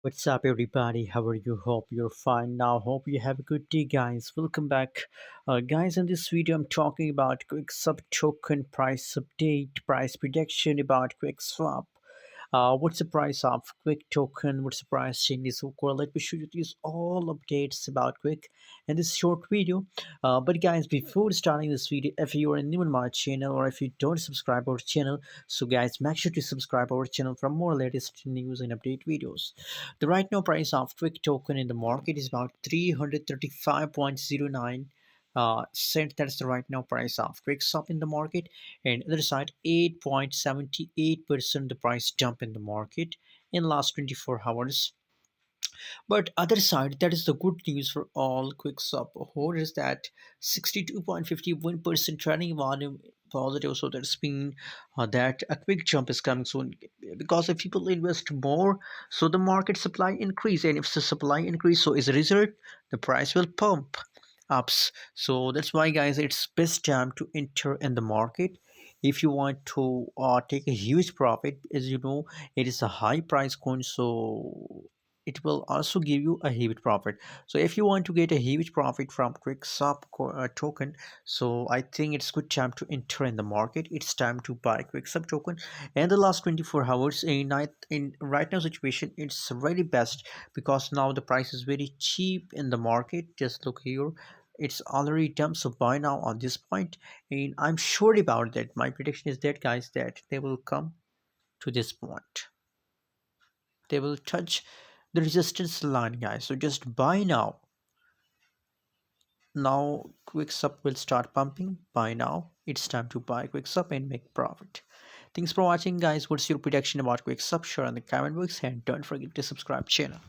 What's up, everybody? How are you? Hope you're fine now. Hope you have a good day, guys. Welcome back. Guys, in this video, I'm talking about quick sub token price update, price prediction about Quickswap. What's the price of Quick token? What's the price changes? So, let me show you these all updates about Quick in this short video. But guys, before starting this video, if you are new on my channel or if you don't subscribe our channel, so guys, make sure to subscribe our channel for more latest news and update videos. The right now price of Quick token in the market is about 335.09 cent. That's the right now price of Quickswap in the market. And other side, 8.78% the price jump in the market in last 24 hours. But other side, that is the good news for all Quickswap holders, that 62.51% trading volume positive. So that's mean that a quick jump is coming soon, because if people invest more, so the market supply increase, and if the supply increase, so as a result, the price will pump ups. So that's why, guys, it's best time to enter in the market if you want to take a huge profit. As you know, it is a high price coin, so it will also give you a huge profit. So if you want to get a huge profit from token, so I think it's good time to enter in the market. It's time to buy Quicksub token. And the last 24 hours in right now situation, it's really best, because now the price is very cheap in the market. Just look here, it's already dumped. So buy now on this point, and I'm sure about that. My prediction is that, guys, that they will come to this point. They will touch the resistance line, guys. So just buy now. Now Quicksup will start pumping. Buy now. It's time to buy Quicksup and make profit. Thanks for watching, guys. What's your prediction about Quicksup? Share in the comment box, and don't forget to subscribe channel.